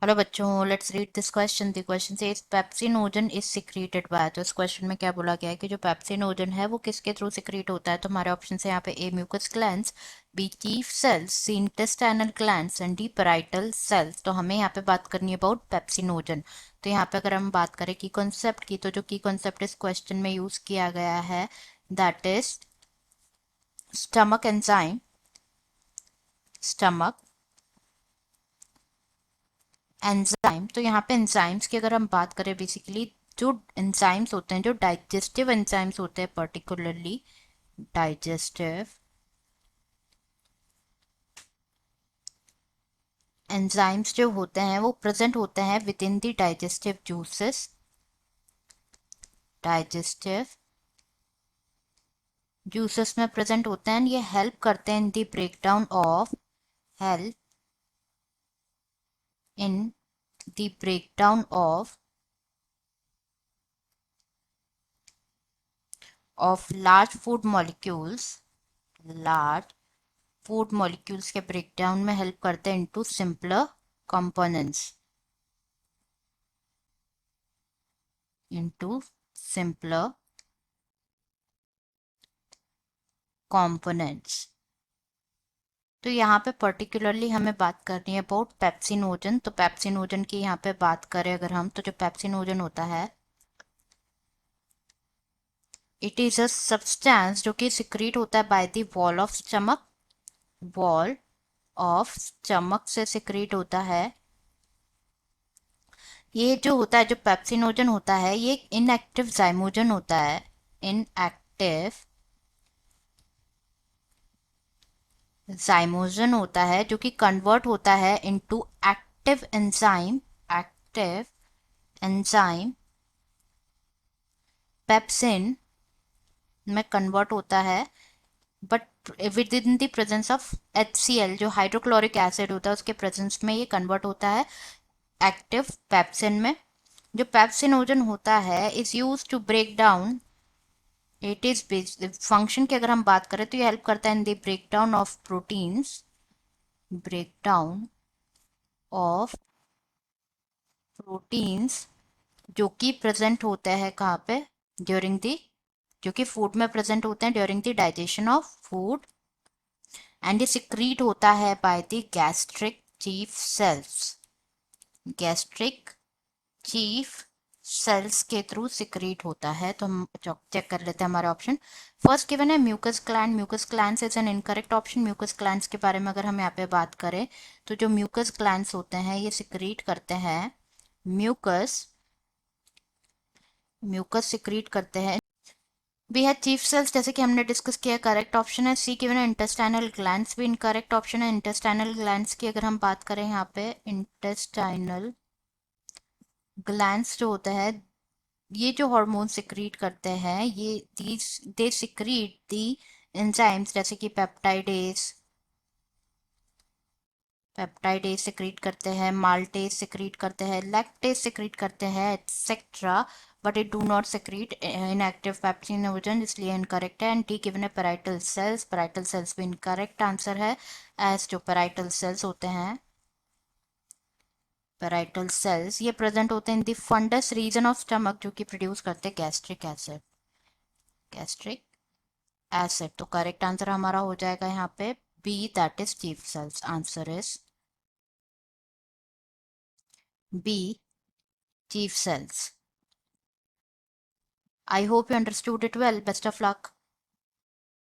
Hello बच्चों, let's read this question. The question says pepsinogen is secreted by. तो इस question में क्या बोला गया है कि जो पेप्सिनोजन है वो किसके थ्रू सिक्रीट होता है। तो हमारे ऑप्शन है यहाँ पे A mucus glands, B chief cells, C intestinal glands and D parietal cells. तो हमें यहाँ पे बात करनी है अबाउट पेप्सिनोजन। तो यहाँ पे अगर हम बात करें की कॉन्सेप्ट की, तो जो की कॉन्सेप्ट इस क्वेश्चन में यूज किया गया है that is stomach enzyme. Stomach enzyme. तो यहाँ पे एंजाइम्स की अगर हम बात करें, बेसिकली जो एंजाइम्स होते हैं, जो डाइजेस्टिव एंजाइम्स होते हैं, पर्टिकुलरली डाइजेस्टिव एंजाइम्स जो होते हैं वो प्रेजेंट होते हैं with in the digestive juices. Digestive juices में प्रेजेंट होते हैं। ये हेल्प करते हैं in the breakdown of help in the breakdown of large food molecules. Large food molecules के ब्रेकडाउन में हेल्प करते हैं into simpler components. Into simpler components. तो यहाँ पे पर्टिकुलरली हमें बात करनी है अबाउट पेप्सिनोजन। तो पेप्सिनोजन की यहाँ पे बात करें अगर हम, तो जो पेप्सिनोजन होता है इट इज अ सब्सटेंस जो कि सिक्रीट होता है by the wall of stomach. Wall of stomach से सिक्रीट होता है। ये जो होता है, जो पेप्सिनोजन होता है, ये इनएक्टिव जाइमोजन होता है। इनएक्टिव जाइमोजन होता है जो कि कन्वर्ट होता है into active enzyme. Active enzyme pepsin में कन्वर्ट होता है, but with in the presence of HCl, जो हाइड्रोक्लोरिक एसिड होता है, उसके प्रेजेंस में ये कन्वर्ट होता है एक्टिव पेप्सिन में। जो पेप्सिनोजन होता है is use to break down. It is function की अगर हम बात करें तो ये हेल्प करता है in the break down of proteins. Break down of proteins जो कि प्रेजेंट होते हैं कहाँ पे, ड्यूरिंग द, जो कि फूड में प्रेजेंट होते हैं during the digestion of food. And ये सिक्रीट होता है by the gastric chief cells. Gastric chief cells के थ्रू सिक्रीट होता है। तो हम चेक कर लेते हैं हमारे ऑप्शन। फर्स्ट गिवन है mucus gland. Mucus glands is an incorrect option. Mucus glands के बारे में अगर हम यहाँ पे बात करें, तो जो म्यूकस ग्लैंड्स होते हैं ये सिक्रीट करते हैं म्यूकस। म्यूकस सिक्रीट करते हैं। वी है चीफ सेल्स, जैसे कि हमने डिस्कस किया, करेक्ट ऑप्शन है। सी गिवन है इंटेस्टाइनल ग्लैंड्स, भी इनकरेक्ट ऑप्शन है। इंटेस्टाइनल ग्लैंड्स की अगर हम बात करें यहाँ पे, इंटेस्टाइनल ग्लैंड्स जो होता है, ये जो हार्मोन सिक्रीट करते हैं, ये दे सिक्रीट दी एंजाइम्स, जैसे कि पेप्टाइडेज। पेप्टाइडेज सिक्रीट करते हैं, माल्टेज सिक्रीट करते हैं, लैक्टेज सिक्रीट करते हैं, etcetera. But it do not secrete inactive pepsinogen, इसलिए इनकरेक्ट है। एंड डी गिवन है पैराइटल सेल्स। पैराइटल सेल्स भी इनकरेक्ट आंसर है, एज जो पैराइटल सेल्स होते हैं, पैराइटल सेल्स ये प्रेजेंट होते हैं in the fundus region of stomach, जो कि प्रोड्यूस करते हैं गैस्ट्रिक एसिड। Gastric acid. तो करेक्ट आंसर हमारा हो जाएगा यहाँ पे B, that is chief cells. Answer is B, chief cells. I hope you understood it well. Best of luck.